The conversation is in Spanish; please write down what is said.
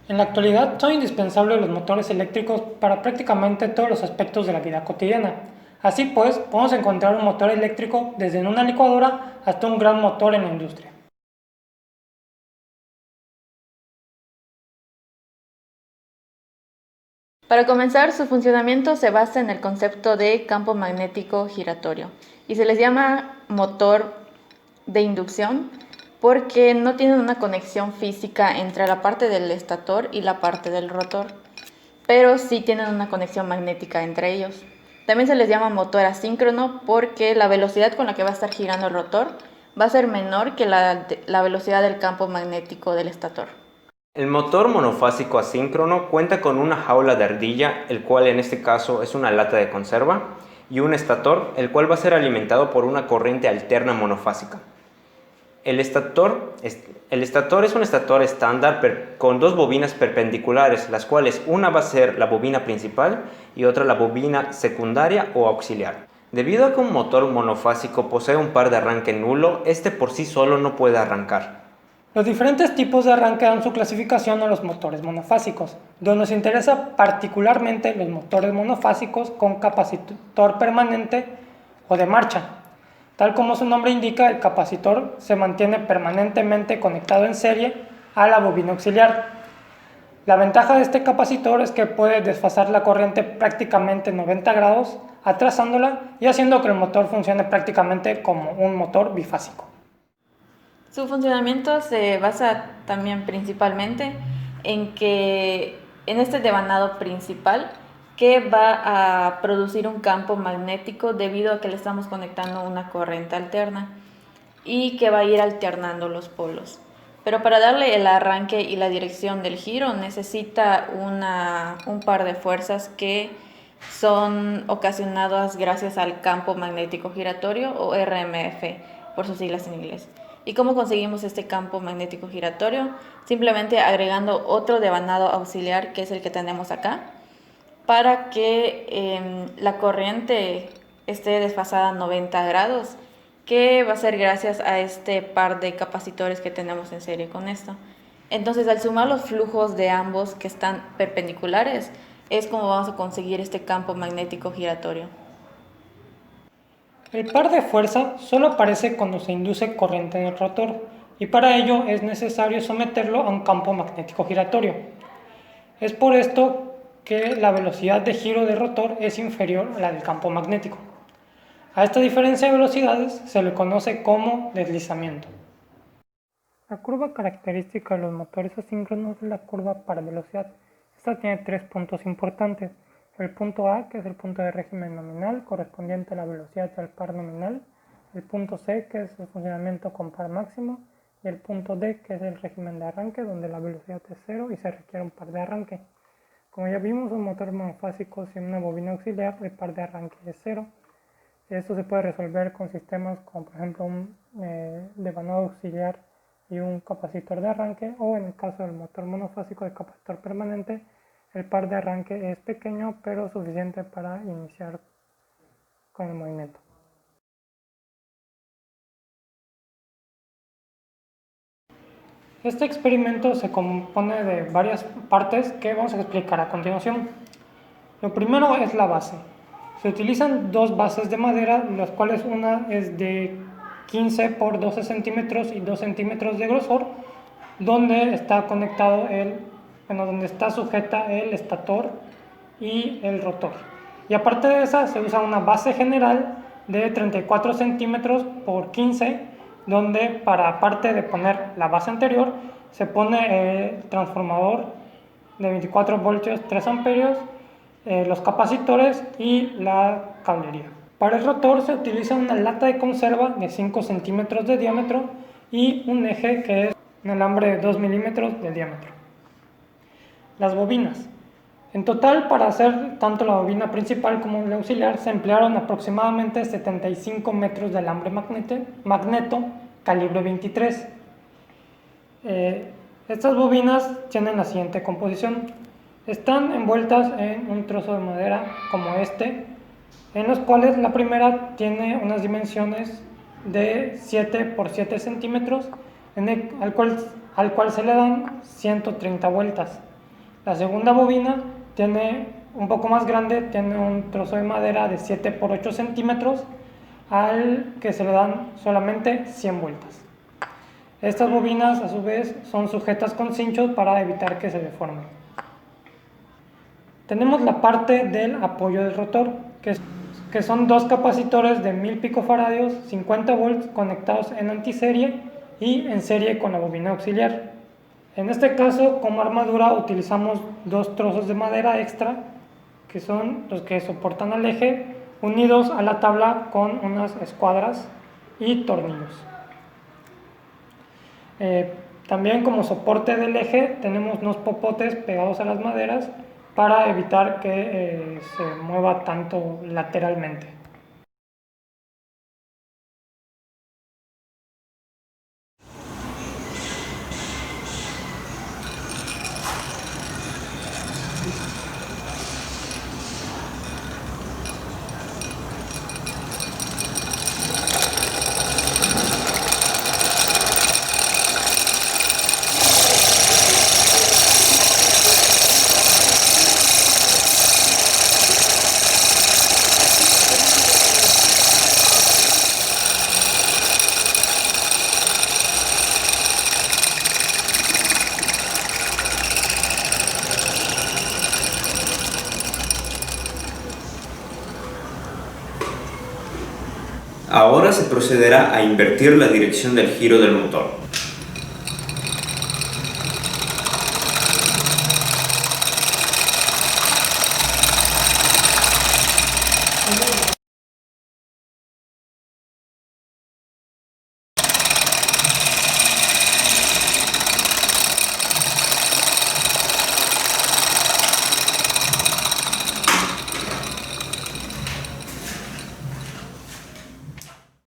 En la actualidad son indispensables los motores eléctricos para prácticamente todos los aspectos de la vida cotidiana. Así pues, podemos encontrar un motor eléctrico desde una licuadora hasta un gran motor en la industria. Para comenzar, su funcionamiento se basa en el concepto de campo magnético giratorio y se les llama motor de inducción porque no tienen una conexión física entre la parte del estator y la parte del rotor, pero sí tienen una conexión magnética entre ellos. También se les llama motor asíncrono porque la velocidad con la que va a estar girando el rotor va a ser menor que la velocidad del campo magnético del estator. El motor monofásico asíncrono cuenta con una jaula de ardilla, el cual en este caso es una lata de conserva, y un estator, el cual va a ser alimentado por una corriente alterna monofásica. El estator es un estator estándar con dos bobinas perpendiculares, las cuales una va a ser la bobina principal y otra la bobina secundaria o auxiliar. Debido a que un motor monofásico posee un par de arranque nulo, este por sí solo no puede arrancar. Los diferentes tipos de arranque dan su clasificación a los motores monofásicos, donde nos interesa particularmente los motores monofásicos con capacitor permanente o de marcha. Tal como su nombre indica, el capacitor se mantiene permanentemente conectado en serie a la bobina auxiliar. La ventaja de este capacitor es que puede desfasar la corriente prácticamente 90 grados, atrasándola y haciendo que el motor funcione prácticamente como un motor bifásico. Su funcionamiento se basa también principalmente en este devanado principal que va a producir un campo magnético debido a que le estamos conectando una corriente alterna y que va a ir alternando los polos. Pero para darle el arranque y la dirección del giro necesita un par de fuerzas que son ocasionadas gracias al campo magnético giratorio o RMF, por sus siglas en inglés. ¿Y cómo conseguimos este campo magnético giratorio? Simplemente agregando otro devanado auxiliar, que es el que tenemos acá, para que la corriente esté desfasada a 90 grados, que va a ser gracias a este par de capacitores que tenemos en serie con esto. Entonces, al sumar los flujos de ambos que están perpendiculares, es como vamos a conseguir este campo magnético giratorio. El par de fuerza solo aparece cuando se induce corriente en el rotor y para ello es necesario someterlo a un campo magnético giratorio. Es por esto que la velocidad de giro del rotor es inferior a la del campo magnético. A esta diferencia de velocidades se le conoce como deslizamiento. La curva característica de los motores asíncronos es la curva para velocidad. Esta tiene tres puntos importantes. El punto A, que es el punto de régimen nominal, correspondiente a la velocidad del par nominal. El punto C, que es el funcionamiento con par máximo. Y el punto D, que es el régimen de arranque, donde la velocidad es cero y se requiere un par de arranque. Como ya vimos, un motor monofásico sin una bobina auxiliar, el par de arranque es cero. Esto se puede resolver con sistemas como por ejemplo un devanado auxiliar y un capacitor de arranque, o en el caso del motor monofásico de capacitor permanente, el par de arranque es pequeño pero suficiente para iniciar con el movimiento. Este experimento se compone de varias partes que vamos a explicar a continuación. Lo primero es la base. Se utilizan dos bases de madera, las cuales una es de 15 por 12 centímetros y 2 centímetros de grosor, donde está conectado donde está sujeta el estator y el rotor. Y aparte de esa se usa una base general de 34 centímetros por 15, donde para aparte de poner la base anterior, se pone el transformador de 24 voltios 3 amperios, los capacitores y la cablería. Para el rotor se utiliza una lata de conserva de 5 centímetros de diámetro y un eje que es un alambre de 2 milímetros de diámetro. Las bobinas. En total, para hacer tanto la bobina principal como la auxiliar, se emplearon aproximadamente 75 metros de alambre magneto calibre 23. Estas bobinas tienen la siguiente composición. Están envueltas en un trozo de madera como este, en los cuales la primera tiene unas dimensiones de 7 por 7 centímetros, al cual se le dan 130 vueltas. La segunda bobina tiene un poco más grande, tiene un trozo de madera de 7 por 8 centímetros al que se le dan solamente 100 vueltas. Estas bobinas a su vez son sujetas con cinchos para evitar que se deformen. Tenemos la parte del apoyo del rotor, que son dos capacitores de 1000 picofaradios, 50 volts conectados en antiserie y en serie con la bobina auxiliar. En este caso, como armadura utilizamos dos trozos de madera extra, que son los que soportan al eje, unidos a la tabla con unas escuadras y tornillos. También como soporte del eje tenemos unos popotes pegados a las maderas para evitar que se mueva tanto lateralmente. Ahora se procederá a invertir la dirección del giro del motor.